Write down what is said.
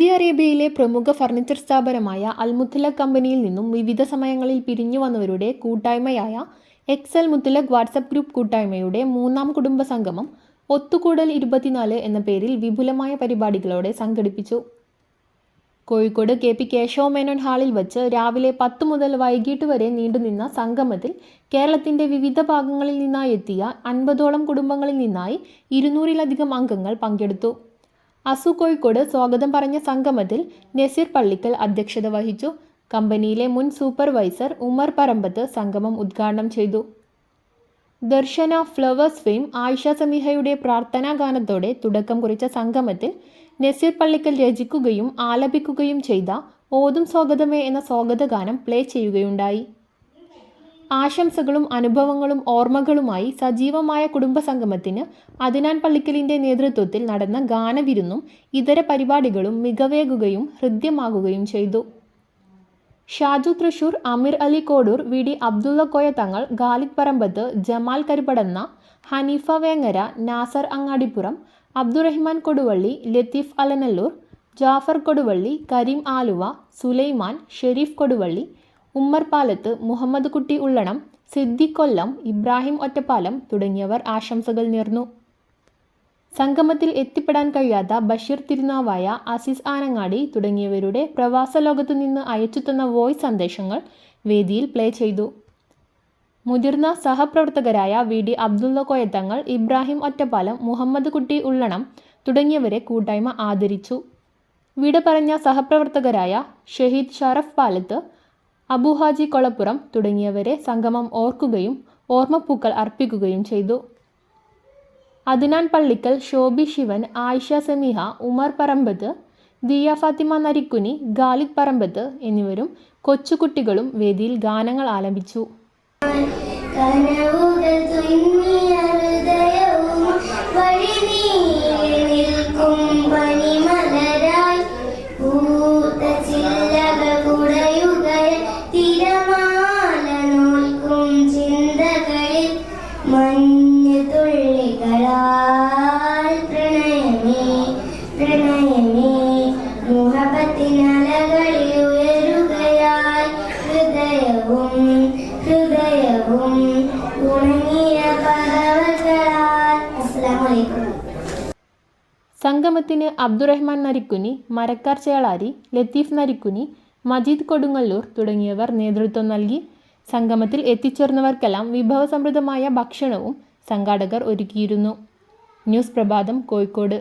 Saudi അറേബ്യയിലെ പ്രമുഖ furniture സ്ഥാപനമായ അൽ മുത്തലഖ് കമ്പനിയിൽ നിന്നും വിവിധ സമയങ്ങളിൽ പിരിഞ്ഞു വന്നവരുടെ കൂട്ടായ്മയായ എക്സൽ മുത്തലഖ് വാട്സപ്പ് ഗ്രൂപ്പ് കൂട്ടായ്മയുടെ മൂന്നാം കുടുംബ സംഗമം ഒത്തുകൂടൽ 24 എന്ന പേരിൽ വിപുലമായ പരിപാടികളോടെ സംഘടിപ്പിച്ചു. കോഴിക്കോട് KP കേശവ മേനോൻ ഹാളിൽ വച്ച് രാവിലെ 10 മുതൽ വൈകിട്ട് വരെ നീണ്ടുനിന്ന സംഗമത്തിൽ കേരളത്തിൻ്റെ വിവിധ ഭാഗങ്ങളിൽ നിന്നായി എത്തിയ 50ഓളം കുടുംബങ്ങളിൽ നിന്നായി 200-ലധികം അംഗങ്ങൾ പങ്കെടുത്തു. അസു കോഴിക്കോട് സ്വാഗതം പറഞ്ഞ സംഗമത്തിൽ നസീർ പള്ളിക്കൽ അധ്യക്ഷത വഹിച്ചു. കമ്പനിയിലെ മുൻ സൂപ്പർവൈസർ ഉമർ പറമ്പത്ത് സംഗമം ഉദ്ഘാടനം ചെയ്തു. ദർശന ഫ്ലവേഴ്സ് ഫെയിം ആയിഷ സമീഹയുടെ പ്രാർത്ഥനാ ഗാനത്തോടെ തുടക്കം കുറിച്ച സംഗമത്തിൽ നസീർ പള്ളിക്കൽ രചിക്കുകയും ആലപിക്കുകയും ചെയ്ത ഓതും സ്വാഗതമേ എന്ന സ്വാഗതഗാനം പ്ലേ ചെയ്യുകയുണ്ടായി. ആശംസകളും അനുഭവങ്ങളും ഓർമ്മകളുമായി സജീവമായ കുടുംബസംഗമത്തിന് അദ്നാൻ പള്ളിക്കലിൻ്റെ നേതൃത്വത്തിൽ നടന്ന ഗാനവിരുന്നും ഇതര പരിപാടികളും മികവേകുകയും ഹൃദ്യമാകുകയും ചെയ്തു. ഷാജു തൃശൂർ, അമീർ അലി കോഡൂർ, VD അബ്ദുള്ള കോയ തങ്ങൾ, ഖാലിദ് പറമ്പത്ത്, ജമാൽ കരുപടന്ന, ഹനീഫ വേങ്ങര, നാസർ അങ്ങാടിപ്പുറം, അബ്ദുറഹിമാൻ കൊടുവള്ളി, ലത്തീഫ് അലനല്ലൂർ, ജാഫർ കൊടുവള്ളി, കരീം ആലുവ, സുലൈമാൻ, ഷെരീഫ് കൊടുവള്ളി, ഉമ്മർ പാലത്ത്, മുഹമ്മദ് കുട്ടി ഉള്ളണം, സിദ്ദിഖ് കൊല്ലം, ഇബ്രാഹിം ഒറ്റപ്പാലം തുടങ്ങിയവർ ആശംസകൾ നേർന്നു. സംഗമത്തിൽ എത്തിപ്പെടാൻ കഴിയാത്ത ബഷീർ തിരുനാവായ, അസീസ് ആനങ്ങാടി തുടങ്ങിയവരുടെ പ്രവാസ ലോകത്തു നിന്ന് അയച്ചുതന്ന വോയിസ് സന്ദേശങ്ങൾ വേദിയിൽ പ്ലേ ചെയ്തു. മുതിർന്ന സഹപ്രവർത്തകരായ VD അബ്ദുള്ള കോയത്തങ്ങൾ, ഇബ്രാഹിം ഒറ്റപ്പാലം, മുഹമ്മദ് കുട്ടി ഉള്ളണം തുടങ്ങിയവരെ കൂട്ടായ്മ ആദരിച്ചു. വിട പറഞ്ഞ സഹപ്രവർത്തകരായ ഷഹീദ് ഷറഫ് പാലത്ത്, അബുഹാജി കൊളപ്പുറം തുടങ്ങിയവരെ സംഗമം ഓർക്കുകയും ഓർമ്മപ്പൂക്കൾ അർപ്പിക്കുകയും ചെയ്തു. അദ്നാൻ പള്ളിക്കൽ, ഷോബി ശിവൻ, ആയിഷ സമീഹ, ഉമർ പറമ്പത്ത്, ദിയ ഫാത്തിമ നരിക്കുനി, ഖാലിദ് പറമ്പത്ത് എന്നിവരും കൊച്ചുകുട്ടികളും വേദിയിൽ ഗാനങ്ങൾ ആലപിച്ചു. സംഗമത്തിന് അബ്ദുറഹ്മാൻ നരിക്കുനി, മരക്കാർ ചേളാരി, ലത്തീഫ് നരിക്കുനി, മജീദ് കൊടുങ്ങല്ലൂർ തുടങ്ങിയവർ നേതൃത്വം നൽകി. സംഗമത്തിൽ എത്തിച്ചേർന്നവർക്കെല്ലാം വിഭവസമൃദ്ധമായ ഭക്ഷണവും സംഘാടകർ ഒരുക്കിയിരുന്നു. ന്യൂസ് പ്രഭാതം, കോഴിക്കോട്.